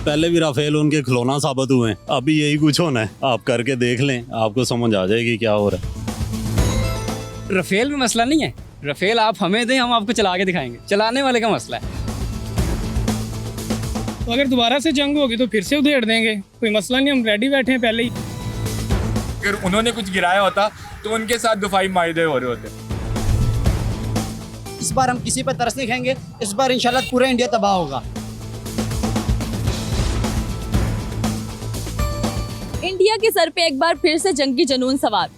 पहले भी राफेल उनके खिलौना साबित हुए हैं, अभी यही कुछ होना है। आप करके देख लें, आपको समझ आ जाएगी क्या हो रहा है। राफेल में मसला नहीं है, राफेल आप हमें दें, हम आपको चला के दिखाएंगे, चलाने वाले का मसला है। तो अगर दोबारा से जंग होगी तो फिर से उधेड़ देंगे, कोई मसला नहीं, हम रेडी बैठे हैं पहले ही। अगर उन्होंने कुछ गिराया होता तो उनके साथ दफाई माहिदे हो रहे होते। इस बार हम किसी पर तरस नहीं खाएंगे, इस बार इंशाल्लाह पूरा इंडिया तबाह होगा। इंडिया के सर पे एक बार फिर से जंगी जुनून सवार।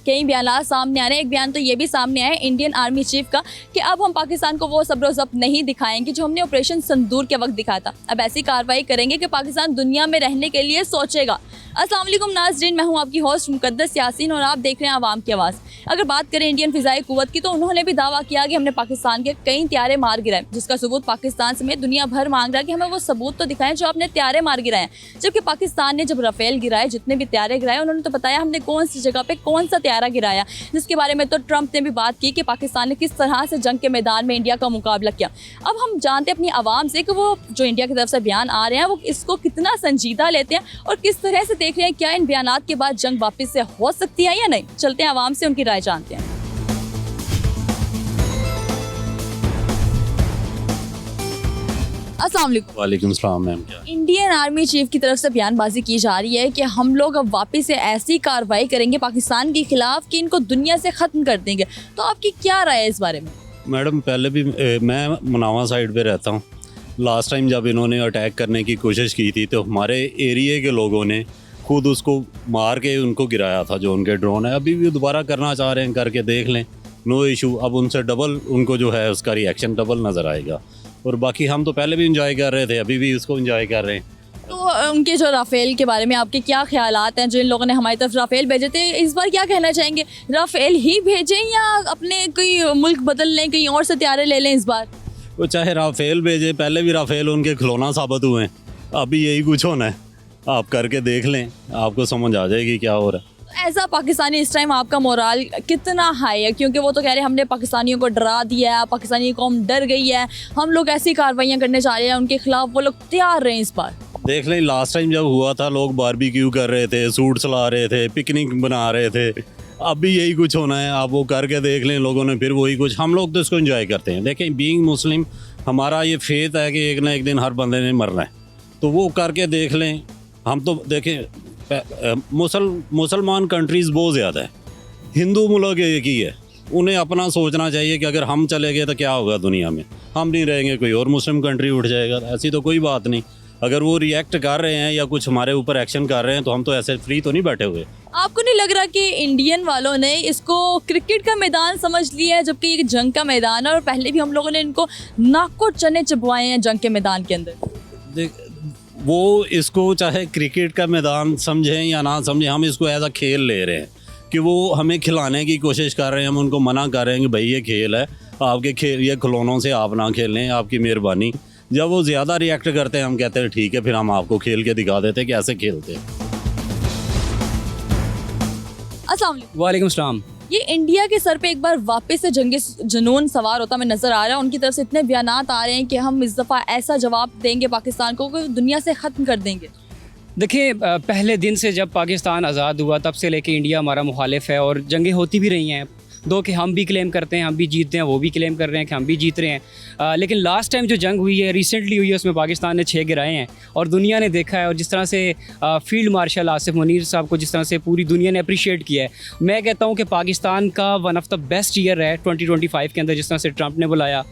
कई बयान सामने आ रहे हैं। एक बयान तो ये भी सामने आया है इंडियन आर्मी चीफ का कि अब हम पाकिस्तान को वो सब्र ज़ब्त नहीं दिखाएंगे जो हमने ऑपरेशन संदूर के वक्त दिखाया था। अब ऐसी कार्रवाई करेंगे कि पाकिस्तान दुनिया में रहने के लिए सोचेगा। अस्सलाम वालेकुम नाज़रीन, मैं हूँ आपकी होस्ट मुकद्दस यासीन और आप देख रहे हैं आवाम की आवाज़। अगर बात करें इंडियन फ़िज़ाई क़ुव्वत की तो उन्होंने भी दावा किया कि हमने पाकिस्तान के कई त्यारे मार गिराए, जिसका सबूत पाकिस्तान समेत दुनिया भर मांग रहा है कि हमें वो सबूत तो दिखाएं जो आपने त्यारे मार गिराए हैं। जबकि पाकिस्तान ने जब राफेल गिराए, जितने भी त्यारे गिराए, उन्होंने तो बताया हमने कौन सी जगह पर कौन सा त्यारा गिराया, जिसके बारे में तो ट्रंप ने भी बात की कि पाकिस्तान ने किस तरह से जंग के मैदान में इंडिया का मुकाबला किया। अब हम जानते हैं अपनी आवाम से कि वो जो इंडिया की तरफ से बयान आ रहे हैं वो इसको कितना संजीदा लेते हैं और किस तरह से देख रहे हैं, क्या इन बयानात के बाद जंग वापस से हो सकती है या नहीं। चलते हैं आवाम से उनकी राय जानते हैं। अस्सलाम वालेकुम। वालेकुम सलाम मैम। क्या इंडियन आर्मी चीफ की तरफ से बयानबाजी की जा रही है कि हम लोग अब वापस से ऐसी कार्रवाई करेंगे पाकिस्तान के खिलाफ कि इनको दुनिया से ख़त्म कर देंगे। तो आपकी क्या राय है इस बारे में? मैडम, पहले भी मैं मुनावा साइड पे रहता हूँ। लास्ट टाइम जब इन्होंने अटैक करने की कोशिश की थी तो हमारे एरिए के लोगों ने खुद उसको मार के उनको गिराया था जो उनके ड्रोन है। अभी भी दोबारा करना चाह रहे हैं, करके देख लें, नो इशू। अब उनसे डबल उनको जो है उसका रिएक्शन डबल नज़र आएगा। और बाकी हम तो पहले भी इंजॉय कर रहे थे, अभी भी उसको इंजॉय कर रहे हैं। तो उनके जो राफेल के बारे में आपके क्या ख्यालात हैं? जो इन लोगों ने हमारी तरफ राफेल भेजे थे, इस बार क्या कहना चाहेंगे? राफेल ही भेजें या अपने कोई मुल्क बदल लें, कहीं और से त्यारे ले लें इस बार? वो चाहे राफेल भेजे, पहले भी राफेल उनके खिलौना साबित हुए हैं, अभी यही कुछ होना है। आप करके देख लें, आपको समझ आ जाएगी क्या हो रहा है। ऐसा पाकिस्तानी इस टाइम आपका मोराल कितना हाई है? क्योंकि वो तो कह रहे हैं हमने पाकिस्तानियों को डरा दिया है, पाकिस्तानी कौम डर गई है, हम लोग ऐसी कार्रवाइयाँ करने जा रहे हैं उनके खिलाफ, वो लोग तैयार रहे इस बार। देख लें, लास्ट टाइम जब हुआ था लोग बारबेक्यू कर रहे थे, सूट चला रहे थे, पिकनिक बना रहे थे, अब भी यही कुछ होना है। आप वो करके देख लें, लोगों ने फिर वही कुछ। हम लोग तो इसको एंजॉय करते हैं। देखें, बीइंग मुस्लिम हमारा ये फेथ है कि एक ना एक दिन हर बंदे ने मरना है, तो वो करके देख लें। हम तो देखें, मुसलमान कंट्रीज़ बहुत ज़्यादा है, हिंदू मुल्क एक ही है। उन्हें अपना सोचना चाहिए कि अगर हम चले गए तो क्या होगा दुनिया में, हम नहीं रहेंगे, कोई और मुस्लिम कंट्री उठ जाएगा। ऐसी तो कोई बात नहीं। अगर वो रिएक्ट कर रहे हैं या कुछ हमारे ऊपर एक्शन कर रहे हैं तो हम तो ऐसे फ्री तो नहीं बैठे हुए। आपको नहीं लग रहा कि इंडियन वालों ने इसको क्रिकेट का मैदान समझ लिया है, जबकि ये जंग का मैदान है और पहले भी हम लोगों ने इनको नाको चने चबवाए हैं जंग के मैदान के अंदर? वो इसको चाहे क्रिकेट का मैदान समझें या ना समझें, हम इसको एज अ खेल ले रहे हैं कि वो हमें खिलाने की कोशिश कर रहे हैं। हम उनको मना कर रहे हैं कि भाई ये खेल है, आपके खेल ये खिलौनों से आप ना खेलें, आपकी मेहरबानी। जब वो ज़्यादा रिएक्ट करते हैं हम कहते हैं ठीक है, फिर हम आपको खेल के दिखा देते हैं कि ऐसे खेलते हैं। अस्सलाम वालेकुम। वालेकुम सलाम। ये इंडिया के सर पे एक बार वापस से जंगी जुनून सवार होता हमें नज़र आ रहा है। उनकी तरफ से इतने बयानात आ रहे हैं कि हम इस दफ़ा ऐसा जवाब देंगे पाकिस्तान को कि दुनिया से ख़त्म कर देंगे। देखिए, पहले दिन से जब पाकिस्तान आज़ाद हुआ तब से लेके इंडिया हमारा मुखालिफ है और जंगें होती भी रही हैं। दो कि हम भी क्लेम करते हैं हम भी जीतते हैं, वो भी क्लेम कर रहे हैं कि हम भी जीत रहे हैं। लेकिन लास्ट टाइम जो जंग हुई है, रिसेंटली हुई है, उसमें पाकिस्तान ने 6 गिराए हैं और दुनिया ने देखा है। और जिस तरह से फील्ड मार्शल आसिफ मुनीर साहब को जिस तरह से पूरी दुनिया ने अप्रिशिएट किया है, मैं कहता हूँ कि पाकिस्तान का one of the best year है 2025 के अंदर। जिस तरह से ट्रंप ने बुलाया,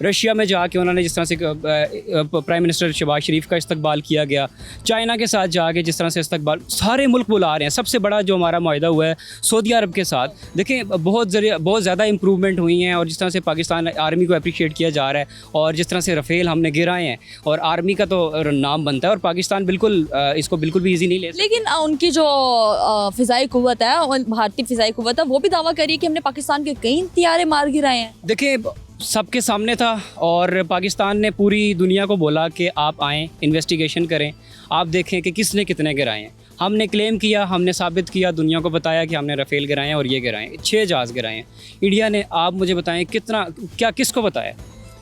रशिया में जाके उन्होंने जिस तरह से प्राइम मिनिस्टर शहबाज शरीफ का इस्तकबाल किया गया, चाइना के साथ जाके जिस तरह से इस्तकबाल, सारे मुल्क बुला रहे हैं। सबसे बड़ा जो हमारा मुआहदा हुआ है सऊदी अरब के साथ, देखें बहुत ज़्यादा इंप्रूवमेंट हुई हैं। और जिस तरह से पाकिस्तान आर्मी को अप्रिशिएट किया जा रहा है और जिस तरह से राफेल हमने गिराए हैं, और आर्मी का तो नाम बनता है और पाकिस्तान बिल्कुल इसको बिल्कुल भी ईजी नहीं ले सकता। लेकिन उनकी जो फ़िज़ाई क़ुव्वत है, भारतीय फ़िज़ाई क़ुव्वत है, वो भी दावा करी कि हमने पाकिस्तान के कई त्यारे मार गिराए हैं। देखिए, सबके सामने था और पाकिस्तान ने पूरी दुनिया को बोला कि आप आएँ, इन्वेस्टिगेशन करें, आप देखें कि किसने कितने गिराए हैं। हमने क्लेम किया, हमने साबित किया, दुनिया को बताया कि हमने राफेल गिराए हैं और ये गिराए हैं, 6 जहाज़ गिराए हैं। इंडिया ने, आप मुझे बताएं कितना, क्या किसको बताया?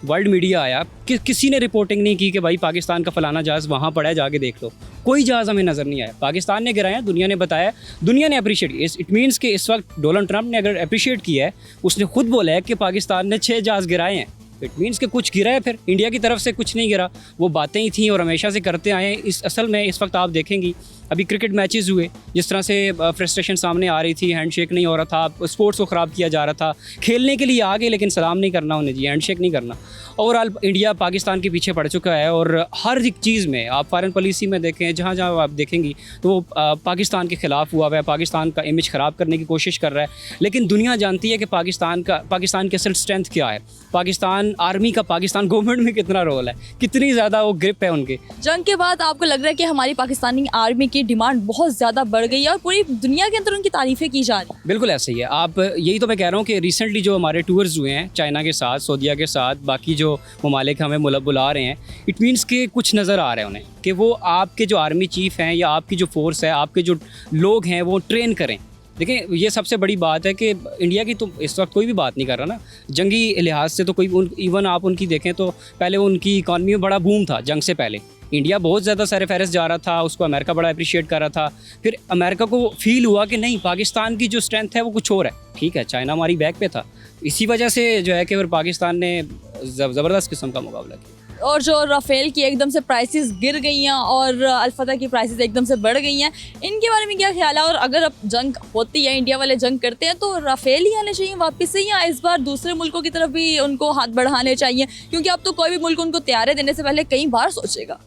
वर्ल्ड मीडिया आया कि किसी ने रिपोर्टिंग नहीं की कि भाई पाकिस्तान का फलाना जहाज़ वहाँ पड़ा है, जाके देख लो। कोई जहाज़ हमें नज़र नहीं आया। पाकिस्तान ने गिराया, दुनिया ने बताया, दुनिया ने अप्रिशिएट किया। इट मीन्स कि इस वक्त डोनाल्ड ट्रंप ने अगर अप्रिशिएट किया है, उसने खुद बोला है कि पाकिस्तान ने 6 जहाज़ गिराए हैं, इट मीन्स कि कुछ गिरा है। फिर इंडिया की तरफ से कुछ नहीं गिरा, वो बातें ही थी और हमेशा से करते आए हैं। इस असल में इस वक्त आप देखेंगी अभी क्रिकेट मैचेस हुए, जिस तरह से फ्रस्ट्रेशन सामने आ रही थी, हैंडशेक नहीं हो रहा था, स्पोर्ट्स को ख़राब किया जा रहा था। खेलने के लिए आ गए लेकिन सलाम नहीं करना उन्हें जी, हैंडशेक नहीं करना। ओवरऑल इंडिया पाकिस्तान के पीछे पड़ चुका है और हर एक चीज़ में, आप फॉरेन पॉलिसी में देखें, जहाँ जहाँ आप देखेंगी तो वो पाकिस्तान के ख़िलाफ़ हुआ है, पाकिस्तान का इमेज ख़राब करने की कोशिश कर रहा है। लेकिन दुनिया जानती है कि पाकिस्तान की असल स्ट्रेंथ क्या है, पाकिस्तान आर्मी का, पाकिस्तान गवर्नमेंट में कितना रोल है, कितनी ज़्यादा वो ग्रिप है उनके। जंग के बाद आपको लग रहा है कि हमारी पाकिस्तानी आर्मी की डिमांड बहुत ज़्यादा बढ़ गई है और पूरी दुनिया के अंदर उनकी तारीफ़ें की जा रही हैं? बिल्कुल ऐसे ही है। आप यही तो मैं कह रहा हूँ कि रिसेंटली जो हमारे टूर्स हुए हैं चाइना के साथ, सऊदीया के साथ, बाकी जो ममालिक हमें बुला रहे हैं, इट मीन्स कि कुछ नज़र आ रहा है उन्हें कि वो आपके जो आर्मी चीफ़ हैं या आपकी जो फोर्स है, आपके जो लोग हैं, वो ट्रेन करें। देखिए ये सबसे बड़ी बात है कि इंडिया की तो इस वक्त कोई भी बात नहीं कर रहा ना, जंगी लिहाज से तो कोई इवन आप उनकी देखें तो पहले उनकी इकॉनमी में बड़ा बूम था। जंग से पहले इंडिया बहुत ज़्यादा सरफहरिस जा रहा था, उसको अमेरिका बड़ा अप्रिशिएट कर रहा था। फिर अमेरिका को फील हुआ कि नहीं, पाकिस्तान की जो स्ट्रेंथ है वो कुछ और है। ठीक है, चाइना हमारी बैक पे था, इसी वजह से जो है कि फिर पाकिस्तान ने ज़बरदस्त किस्म का मुकाबला किया। और जो राफेल की एकदम से प्राइसेस गिर गई हैं और अल्फता की प्राइसेस एकदम से बढ़ गई हैं, इनके बारे में क्या ख्याल है? और अगर अब जंग होती है, इंडिया वाले जंग करते हैं, तो राफेल ही आने चाहिए वापस से, या इस बार दूसरे मुल्कों की तरफ भी उनको हाथ बढ़ाने चाहिए? क्योंकि अब तो कोई भी मुल्क उनको तैयारी देने से पहले कई बार सोचेगा।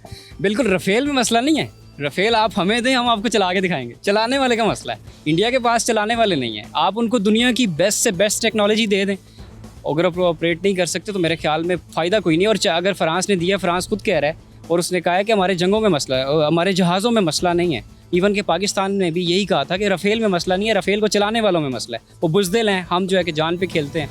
बिल्कुल, राफेल में मसला नहीं है। राफेल आप हमें दें, हम आपको चला के दिखाएंगे। चलाने वाले का मसला है, इंडिया के पास चलाने वाले नहीं है। आप उनको दुनिया की बेस्ट से बेस्ट टेक्नोलॉजी दे दें, अगर आप ऑपरेट नहीं कर सकते तो मेरे ख्याल में फ़ायदा कोई नहीं। और अगर फ्रांस ने दिया, फ्रांस खुद कह रहा है और उसने कहा है कि हमारे जंगों में मसला है, हमारे जहाज़ों में मसला नहीं है। इवन के पाकिस्तान ने भी यही कहा था कि राफेल में मसला नहीं है, राफेल को चलाने वालों में मसला है। वो बुज़दिल हैं, हम जो है कि जान पे खेलते हैं।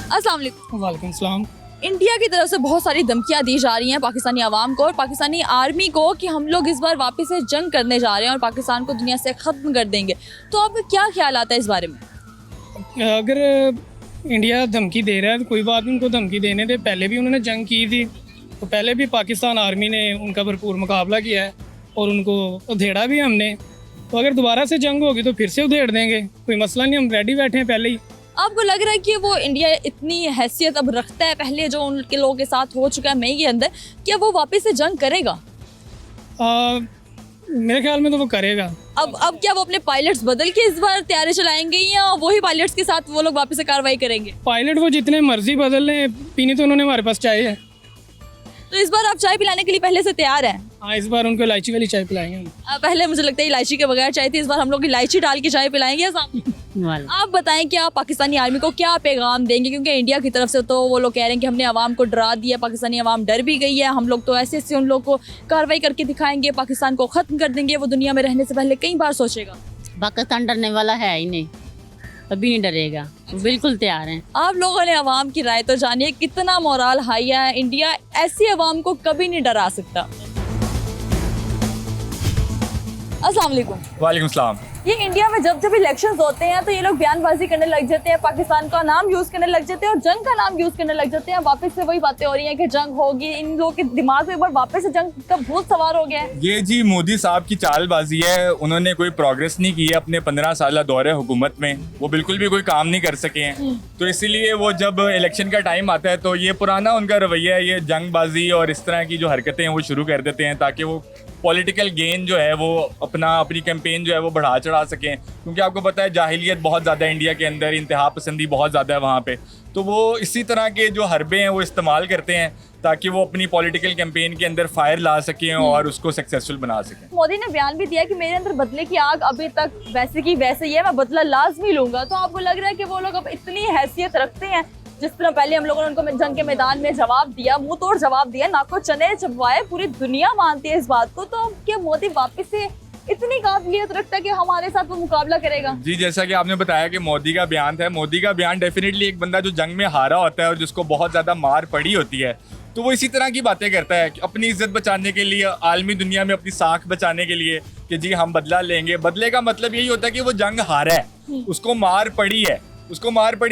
अस्सलाम वालेकुम। वालेकुम सलाम। इंडिया की तरफ से बहुत सारी धमकियां दी जा रही हैं पाकिस्तानी आवाम को और पाकिस्तानी आर्मी को कि हम लोग इस बार वापस से जंग करने जा रहे हैं और पाकिस्तान को दुनिया से ख़त्म कर देंगे। तो आपका क्या ख्याल आता है इस बारे में? अगर इंडिया धमकी दे रहा है तो कोई बात नहीं, उनको धमकी देने दे। पहले भी उन्होंने जंग की थी, तो पहले भी पाकिस्तान आर्मी ने उनका भरपूर मुकाबला किया है और उनको उधेड़ा भी हमने। तो अगर दोबारा से जंग होगी तो फिर से उधेड़ देंगे, कोई मसला नहीं, हम रेडी बैठे हैं पहले ही। आपको लग रहा है कि वो इंडिया इतनी हैसियत अब रखता है, पहले जो उनके लोगों के साथ हो चुका है मई के अंदर, क्या वो वापस से जंग करेगा? मेरे ख्याल में तो वो करेगा। अब क्या वो अपने पायलट्स बदल के इस बार तैयारी चलाएंगे या वही पायलट्स के साथ वो लोग वापस से कार्रवाई करेंगे? पायलट वो जितने मर्जी बदल लें, पीनी तो उन्होंने हमारे पास चाय है। तो इस बार आप चाय पिलाने के लिए पहले से तैयार हैं? हाँ, इस बार उनको इलायची वाली चाय पिलाएंगे हम। पहले मुझे लगता है इलायची के बगैर चाय थी, इस बार हम लोग इलायची डाल के चाय पिलाएंगे या सामने? आप बताएं कि आप पाकिस्तानी आर्मी को क्या पैगाम देंगे? क्योंकि इंडिया की तरफ से तो वो लोग कह रहे हैं कि हमने आवाम को डरा दिया, पाकिस्तानी आवाम डर भी गई है, हम लोग तो ऐसे ऐसे उन लोग को कार्रवाई करके दिखाएंगे, पाकिस्तान को ख़त्म कर देंगे, वो दुनिया में रहने से पहले कई बार सोचेगा। पाकिस्तान डरने वाला है ही नहीं, कभी नहीं डरेगा, बिल्कुल तैयार हैं। आप लोगों ने आवाम की राय तो जानिए, कितना मोराल हाई है। इंडिया ऐसी आवाम को कभी नहीं डरा सकता। अस्सलाम वालेकुम। वालेकुम सलाम। ये इंडिया में जब जब इलेक्शंस होते हैं तो ये लोग बयानबाजी करने लग जाते हैं, पाकिस्तान का नाम यूज़ करने लग जाते हैं और जंग का नाम यूज़ करने लग जाते हैं। वापस से वही बातें हो रही हैं कि जंग होगी। इन लोगों के दिमाग में एक बार वापस से जंग का भूत सवार हो गया है। ये जी मोदी साहब की चालबाजी है, उन्होंने कोई प्रोग्रेस नहीं की है अपने 15 साल दौरे हुकूमत में, वो बिल्कुल भी कोई काम नहीं कर सके हैं। तो इसीलिए वो जब इलेक्शन का टाइम आता है तो ये पुराना उनका रवैया है, ये जंगबाजी और इस तरह की जो हरकतें हैं वो शुरू कर देते हैं ताकि वो पॉलिटिकल गेन जो है वो अपनी कैंपेन जो है वो बढ़ा चढ़ा सकें। क्योंकि आपको पता है जाहिलियत बहुत ज़्यादा इंडिया के अंदर, इंतहा पसंदी बहुत ज़्यादा है वहाँ पे, तो वो इसी तरह के जो हरबे हैं वो इस्तेमाल करते हैं ताकि वो अपनी पॉलिटिकल कैंपेन के अंदर फायर ला सकें और उसको सक्सेसफुल बना सकें। मोदी ने बयान भी दिया कि मेरे अंदर बदले की आग अभी तक वैसे की वैसे ही है, मैं बदला लाजमी लूंगा। तो आपको लग रहा है कि वो लोग अब इतनी हैसियत रखते हैं? जिस तरह पहले हम लोगों ने उनको जंग के मैदान में जवाब दिया, मुंह तोड़ जवाब दिया, नाको चने चबवाए, पूरी दुनिया मानती है इस बात को, तो क्या मोदी वापस से इतनी काबिलियत रखता है कि हमारे साथ वो मुकाबला करेगा? जी, जैसा कि आपने बताया कि मोदी का बयान था, मोदी का बयान डेफिनेटली एक बंदा जो जंग में हारा होता है और जिसको बहुत ज़्यादा मार पड़ी होती है, तो वो इसी तरह की बातें करता है कि अपनी इज्जत बचाने के लिए, आलमी दुनिया में अपनी साख बचाने के लिए कि जी हम बदला लेंगे। बदले का मतलब यही होता है कि वो जंग हारा है, उसको मार पड़ी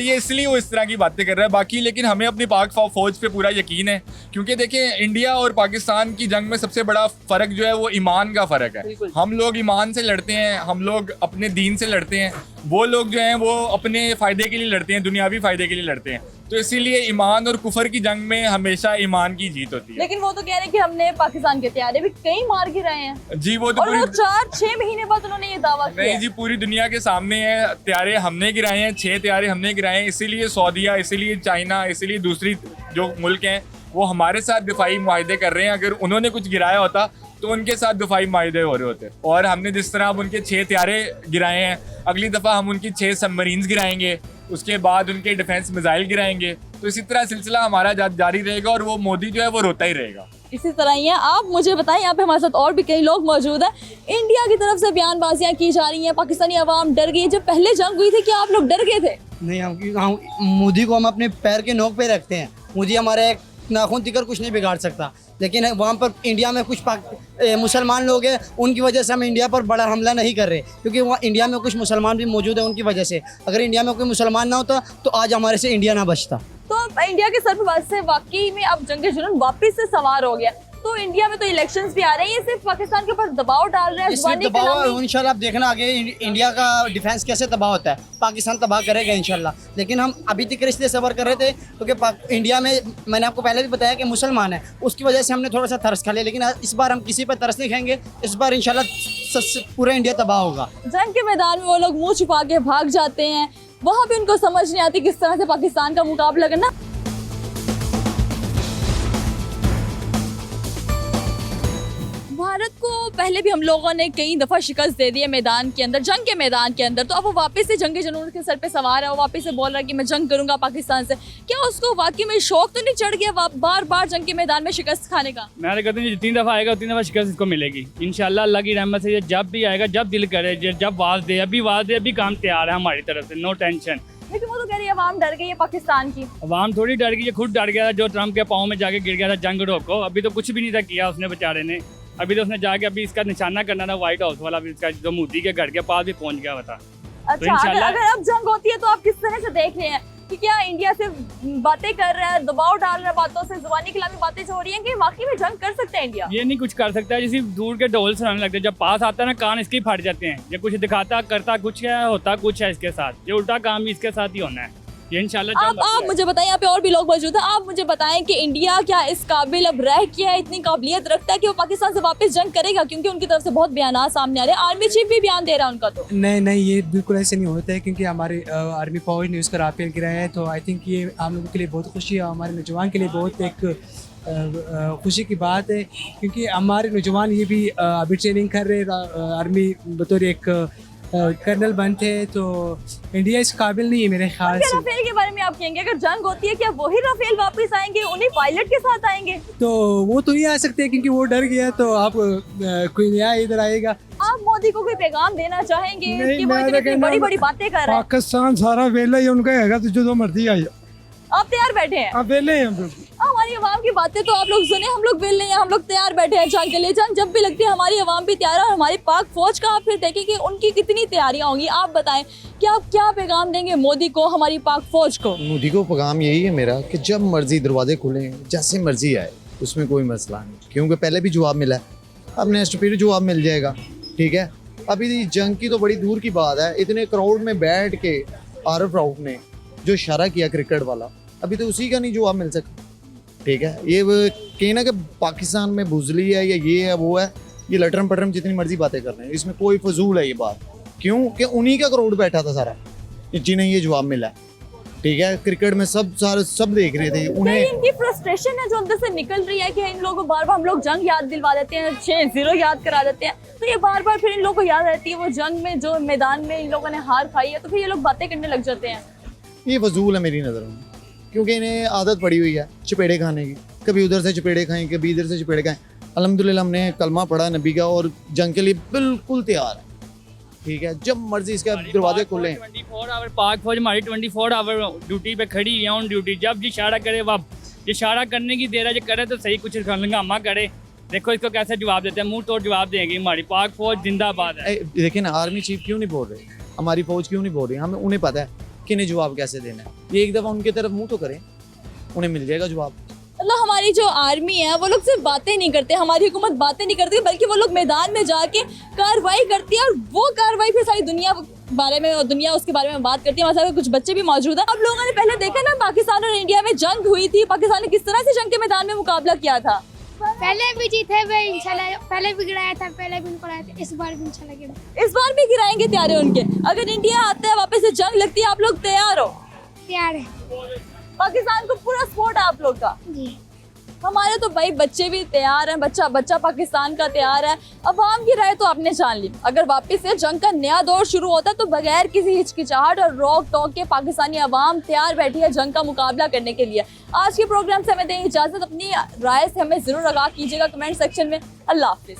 है, इसलिए वो इस तरह की बातें कर रहा है। बाकी लेकिन हमें अपनी पाक फौज पे पूरा यकीन है, क्योंकि देखिए इंडिया और पाकिस्तान की जंग में सबसे बड़ा फ़र्क जो है वो ईमान का फ़र्क है। हम लोग ईमान से लड़ते हैं, हम लोग अपने दीन से लड़ते हैं, वो लोग जो हैं वो अपने फ़ायदे के लिए लड़ते हैं, दुनियावी फ़ायदे के लिए लड़ते हैं। तो इसीलिए ईमान और कुफर की जंग में हमेशा ईमान की जीत होती है। लेकिन वो तो कह रहे हैं कि हमने पाकिस्तान के त्यारे भी कई मार गिराए हैं। जी वो तो और वो 4-6 महीने बाद उन्होंने ये दावा किया। नहीं जी, पूरी दुनिया के सामने है, त्यारे हमने गिराए हैं, 6 त्यारे हमने गिराए हैं। इसीलिए सऊदीया, इसीलिए चाइना, इसीलिए दूसरी जो मुल्क हैं वो हमारे साथ दिफाई मुआहदे कर रहे हैं। अगर उन्होंने कुछ गिराया होता तो उनके साथ दिफाई मुआहदे हो रहे होते। और हमने जिस तरह अब उनके 6 त्यारे गिराए हैं, अगली दफ़ा हम उनकी 6 सबमरीन्स गिराएंगे, उसके बाद उनके डिफेंस मिसाइल गिराएंगे। तो इसी तरह सिलसिला हमारा जारी रहेगा और वो मोदी जो है वो रोता ही रहेगा। इसी तरह ही है। आप मुझे बताएं, यहाँ पे हमारे साथ और भी कई लोग मौजूद हैं। इंडिया की तरफ से बयानबाजियां की जा रही हैं, पाकिस्तानी अवाम डर गई है। जब पहले जंग हुई थी क्या आप लोग डर गए थे? नहीं, हम मोदी को हम अपने पैर के नोक पे रखते हैं। मोदी हमारे एक नाखून तिकर कुछ नहीं बिगाड़ सकता। लेकिन वहाँ पर इंडिया में कुछ मुसलमान लोग हैं, उनकी वजह से हम इंडिया पर बड़ा हमला नहीं कर रहे, क्योंकि वहाँ इंडिया में कुछ मुसलमान भी मौजूद है उनकी वजह से। अगर इंडिया में कोई मुसलमान ना होता तो आज हमारे से इंडिया ना बचता। तो इंडिया के सर पे से वाकई में अब जंग जुनून वापस से सवार हो गया। तो इंडिया में तो इलेक्शंस भी आ रहे हैं, ये सिर्फ पाकिस्तान के ऊपर दबाव डाल रहे हैं। इंशाल्लाह आप देखना आगे इंडिया का डिफेंस कैसे तबाह होता है। पाकिस्तान तबाह करेगा इंशाल्लाह। लेकिन हम अभी तक इसलिए सबर कर रहे थे क्योंकि इंडिया में मैंने आपको पहले भी बताया कि मुसलमान है, उसकी वजह से हमने थोड़ा सा तरस खा लिया। लेकिन इस बार हम किसी पर तरस नहीं खाएंगे। इस बार इंशाल्लाह पूरा इंडिया तबाह होगा। जंग के मैदान में वो लोग मुँह छुपा के भाग जाते हैं, वहाँ भी उनको समझ नहीं आती किस तरह से पाकिस्तान का मुकाबला करना। भारत को पहले भी हम लोगों ने कई दफ़ा शिकस्त दे दी है मैदान के अंदर, जंग के मैदान के अंदर। तो अब वो वापस से जंग जुनून के सर पे सवार है, वो वापस से बोल रहा है कि मैं जंग करूंगा पाकिस्तान से। क्या उसको वाकई में शौक तो नहीं चढ़ गया बार बार जंग के मैदान में शिकस्त खाने का? मैं तो कहता हूँ जितनी दफ़ा आएगा उतनी दफ़ा शिकस्त इसको मिलेगी इंशाल्लाह। अल्लाह की रहमत से जब भी आएगा, जब दिल करे, जब वाज दे, अभी काम तैयार है हमारी तरफ से, नो टेंशन। लेकिन वो तो कह रही है अवाम डर गई है पाकिस्तान की। अवाम थोड़ी डर गई है, खुद डर गया था जो ट्रम्प के पाँव में जाके गिर गया था। जंग रोको, अभी तो कुछ भी नहीं था किया उसने बेचारे ने। अभी तो उसने जाके अभी इसका निशाना करना था व्हाइट हाउस वाला, भी इसका जो मोदी के घर के पास भी पहुंच गया था। अच्छा, अगर अब जंग होती है तो आप किस तरह से देख रहे हैं कि क्या इंडिया से बातें कर रहा है, दबाव डाल रहा है, बातों से जुबानी खिलाफी बातें हो रही हैं कि वाकई में जंग कर सकते हैं इंडिया? ये नहीं कुछ कर सकता है, जैसे दूर के ढोल सुनाने लगते हैं, जब पास आता है ना कान इसके फट जाते हैं। ये कुछ दिखाता करता कुछ है, होता कुछ है इसके साथ। ये उल्टा काम भी इसके साथ ही होना है ये इंशाल्लाह। आप मुझे बताएं, यहाँ पे और भी लोग मौजूद हैं, आप मुझे बताएं कि इंडिया क्या इस काबिल अब रह गया है, इतनी काबिलियत रखता है कि वो पाकिस्तान से वापस जंग करेगा? क्योंकि उनकी तरफ से बहुत बयान सामने आ रहे हैं, आर्मी चीफ भी बयान दे रहा है उनका। तो नहीं, ये बिल्कुल ऐसे नहीं होता है, क्योंकि हमारी आर्मी फौज ने उसका राफेल गिराया है। तो आई थिंक ये हम लोगों के लिए बहुत खुशी है, हमारे नौजवान के लिए बहुत एक खुशी की बात है, क्योंकि हमारे नौजवान ये भी अभी ट्रेनिंग कर रहे आर्मी बतौर एक कर्नल बनते हैं। तो इंडिया इस काबिल नहीं है मेरे ख्याल से। राफेल के बारे में आप कहेंगे, अगर जंग होती है क्या वही राफेल वापस आएंगे, उन्हीं पायलट के साथ आएंगे? तो वो तो नहीं आ सकते क्योंकि वो डर गया। तो आप कोई नया इधर आएगा। आप मोदी को कोई पैगाम देना चाहेंगे कि वो इतनी बड़ी बातें कर रहे हैं? पाकिस्तान सारा वेला ही उनका है, तो जो मर्जी आई आप तैयार बैठे हैं? आप वेले हैं। हमारी आवाम की बातें तो आप लोग सुने, हम लोग वेले हैं, हम लोग तैयार बैठे हैं जंग के लिए। जंग जब भी लगती है हमारी आवाम भी तैयार है, और हमारी पाक फौज का आप फिर देखें कि उनकी कितनी तैयारियां होंगी। आप बताएं कि आप क्या पैगाम देंगे मोदी को, हमारी पाक फौज को? मोदी को पैगाम यही है मेरा कि जब मर्जी दरवाजे खुलें, जैसे मर्जी आए, उसमें कोई मसला नहीं, क्योंकि पहले भी जवाब मिला है, अब नेक्स्ट फिर जवाब मिल जाएगा। ठीक है, अभी जंग की तो बड़ी दूर की बात है। इतने क्राउड में बैठ के आरफ राउफ ने जो इशारा किया क्रिकेट वाला, अभी तो उसी का नहीं जवाब मिल सका। ठीक है, ये कहना कि पाकिस्तान में बुजली है या ये है वो है, ये लटरम पटरम जितनी मर्जी बातें कर रहे हैं, इसमें कोई फजूल है ये बात। क्यों कि उन्हीं का क्राउड बैठा था सारा, जिन्हें ये जवाब मिला। ठीक है, क्रिकेट में सब देख रहे थे उन्हें। इनकी फ्रस्ट्रेशन है जो अंदर से निकल रही है कि इन लोगों को बार बार हम लोग जंग याद दिलवा देते हैं, 6-0 याद करा देते हैं, तो ये बार बार फिर इन लोगों को याद रहती है वो जंग में जो मैदान में इन लोगों ने हार खाई है, तो फिर ये लोग बातें करने लग जाते हैं। ये फजूल है मेरी नज़र में, क्योंकि इन्हें आदत पड़ी हुई है चपेड़े खाने की, कभी उधर से चपेड़े खाएं, कभी इधर से चपेड़े खाएं। अल्हम्दुलिल्लाह हमने कलमा पढ़ा नबी का और जंग के लिए बिल्कुल तैयार है। ठीक है, जब मर्जी इसके दरवाजे खोलें। 24 आवर पाक फौज हमारी 24 आवर ड्यूटी पे खड़ी है, ऑन ड्यूटी। जब जी इशारा करे, वह इशारा करने की देर है, जो करे तो सही, कुछ हंगामा करे, देखो इसको कैसे जवाब देते हैं, मुंह तोड़ जवाब देंगे हमारी पाक फौज जिंदाबाद है। देखिए ना, आर्मी चीफ क्यों नहीं बोल रहे, हमारी फौज क्यों नहीं बोल रही, हमें उन्हें पता है कि इन्हें जवाब कैसे देना है। ये एक दफ़ा उनकी तरफ मुंह तो करें, उन्हें मिल जाएगा जवाब। मतलब हमारी जो आर्मी है वो लोग सिर्फ बातें नहीं करते, हमारी हुकूमत बातें नहीं करती, बल्कि वो लोग मैदान में जाके कार्रवाई करती है, और वो कार्रवाई फिर सारी दुनिया बारे में, और दुनिया उसके बारे में बात करती है। हमारे साथ कुछ बच्चे भी मौजूद हैं। आप लोगों ने पहले देखा ना, पाकिस्तान और इंडिया में जंग हुई थी, पाकिस्तान ने किस तरह से जंग के मैदान में मुकाबला किया था। पहले भी जीते हुए इंशाल्लाह, पहले भी गिराया था, पहले भी उनको गिराया था, इस बार भी इंशाल्लाह गिरा। इस बार भी गिराएंगे, तैयार है उनके। अगर इंडिया आता है वापस से जंग लगती है, आप लोग तैयार हो? तैयार है। पाकिस्तान को पूरा सपोर्ट है आप लोग का? जी। हमारे तो भाई बच्चे भी तैयार हैं, बच्चा पाकिस्तान का तैयार है। अवाम की राय तो आपने जान ली। अगर वापस से जंग का नया दौर शुरू होता है तो बगैर किसी हिचकिचाहट और रोक टोक के पाकिस्तानी अवाम तैयार बैठी है जंग का मुकाबला करने के लिए। आज के प्रोग्राम से हमें दें इजाजत, अपनी राय से हमें जरूर आगाह कीजिएगा कमेंट सेक्शन में। अल्लाह हाफिज।